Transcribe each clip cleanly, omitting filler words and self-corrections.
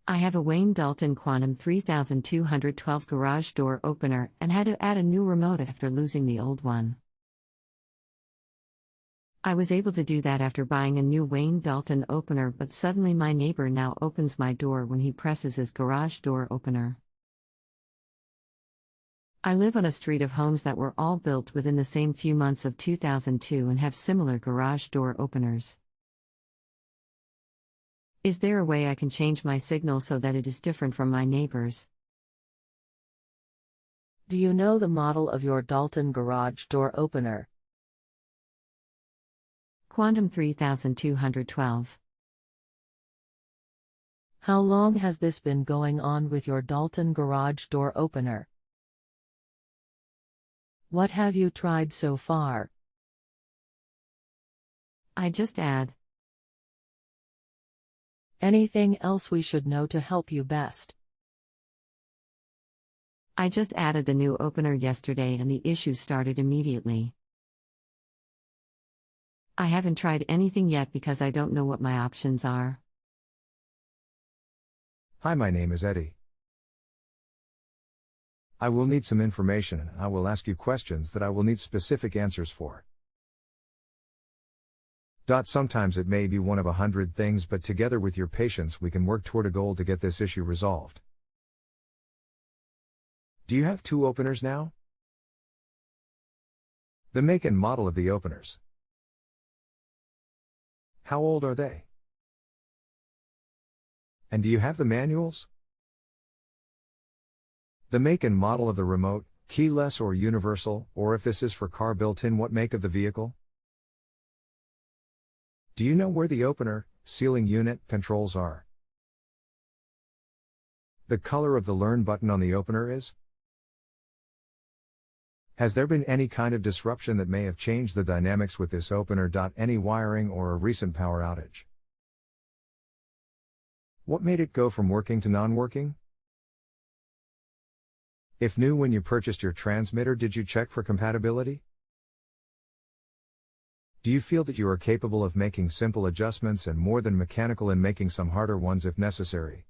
I have a Wayne Dalton Quantum 3212 garage door opener and had to add a new remote after losing the old one. I was able to do that after buying a new Wayne Dalton opener, but suddenly my neighbor now opens my door when he presses his garage door opener. I live on a street of homes that were all built within the same few months of 2002 and have similar garage door openers. Is there a way I can change my signal so that it is different from my neighbor's? Do you know the model of your Dalton garage door opener? Quantum 3212. How long has this been going on with your Dalton garage door opener? What have you tried so far? I just add. Anything else we should know to help you best? I just added the new opener yesterday and the issue started immediately. I haven't tried anything yet because I don't know what my options are. Hi, my name is Eddie. I will need some information and I will ask you questions that I will need specific answers for. Sometimes it may be one of 100 things, but together with your patience we can work toward a goal to get this issue resolved. Do you have two openers now? The make and model of the openers. How old are they? And do you have the manuals? The make and model of the remote, keyless or universal, or if this is for car built-in, what make of the vehicle? Do you know where the opener, sealing unit, controls are? The color of the Learn button on the opener is? Has there been any kind of disruption that may have changed the dynamics with this opener? Any wiring or a recent power outage? What made it go from working to non-working? If new, when you purchased your transmitter, did you check for compatibility? Do you feel that you are capable of making simple adjustments and more than mechanical in making some harder ones if necessary?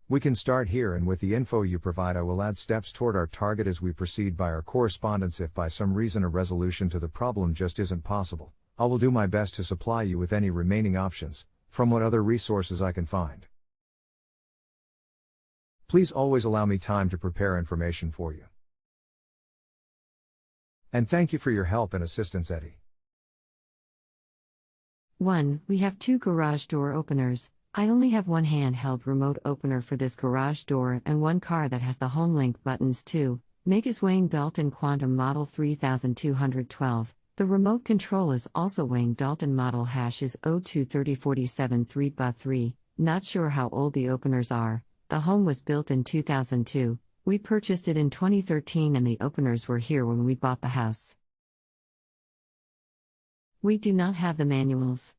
We can start here, and with the info you provide I will add steps toward our target as we proceed by our correspondence. If by some reason a resolution to the problem just isn't possible, I will do my best to supply you with any remaining options, from what other resources I can find. Please always allow me time to prepare information for you. And thank you for your help and assistance, Eddie. 1. We have two garage door openers. I only have one handheld remote opener for this garage door and one car that has the home link buttons too. Make is Wayne Dalton Quantum Model 3212. The remote control is also Wayne Dalton model hash is 0230473BA3. Not sure how old the openers are. The home was built in 2002. We purchased it in 2013 and the openers were here when we bought the house. We do not have the manuals.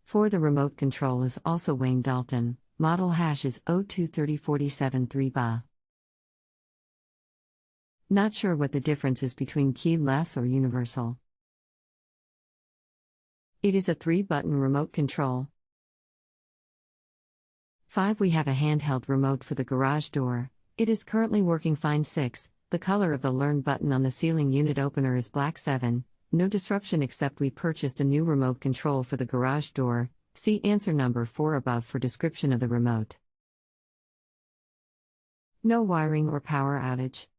4. The remote control is also Wayne Dalton. Model hash is 0230473BA. Not sure what the difference is between keyless or universal. It is a 3-button remote control. 5. We have a handheld remote for the garage door. It is currently working fine. 6. The color of the Learn button on the ceiling unit opener is black. 7. No disruption except we purchased a new remote control for the garage door. See answer number 4 above for description of the remote. No wiring or power outage.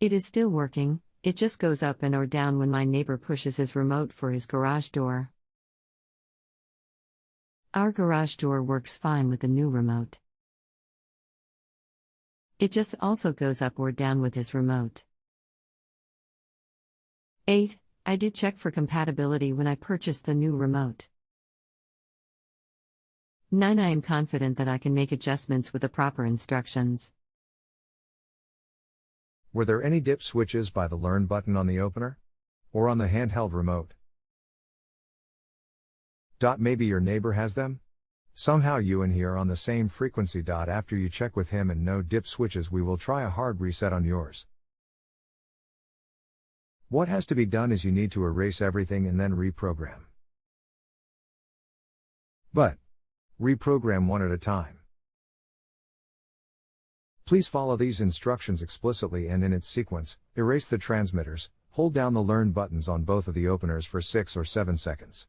It is still working, it just goes up and or down when my neighbor pushes his remote for his garage door. Our garage door works fine with the new remote. It just also goes up or down with his remote. 8. I did check for compatibility when I purchased the new remote. 9. I am confident that I can make adjustments with the proper instructions. Were there any dip switches by the Learn button on the opener? Or on the handheld remote? Maybe your neighbor has them? Somehow you and he are on the same frequency. After you check with him and no dip switches, we will try a hard reset on yours. What has to be done is you need to erase everything and then reprogram. But reprogram one at a time. Please follow these instructions explicitly and in its sequence. Erase the transmitters, hold down the Learn buttons on both of the openers for 6 or 7 seconds.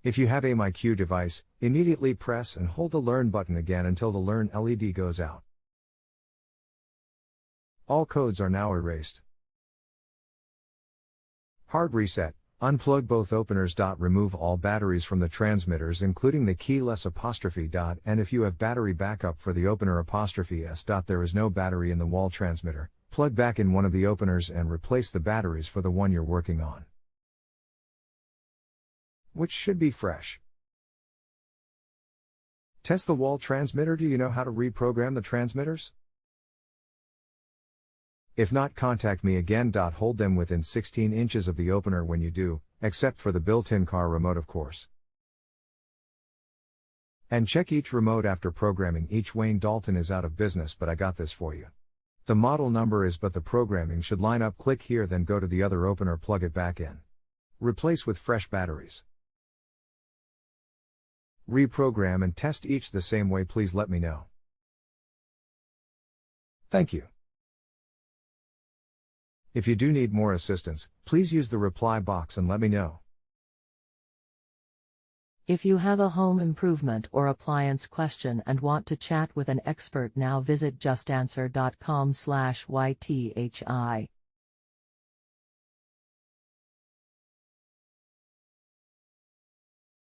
If you have a MyQ device, immediately press and hold the Learn button again until the Learn LED goes out. All codes are now erased. Hard reset. Unplug both openers. Remove all batteries from the transmitters including the keyless apostrophe. And if you have battery backup for the opener apostrophe S. There is no battery in the wall transmitter, plug back in one of the openers and replace the batteries for the one you're working on, which should be fresh. Test the wall transmitter. Do you know how to reprogram the transmitters? If not, contact me again. Hold them within 16 inches of the opener when you do, except for the built-in car remote of course. And check each remote after programming each. Wayne Dalton is out of business, but I got this for you. The model number is, but the programming should line up. Click here, then go to the other opener, plug it back in. Replace with fresh batteries. Reprogram and test each the same way. Please let me know. Thank you. If you do need more assistance, please use the reply box and let me know. If you have a home improvement or appliance question and want to chat with an expert now, visit justanswer.com/YTHI.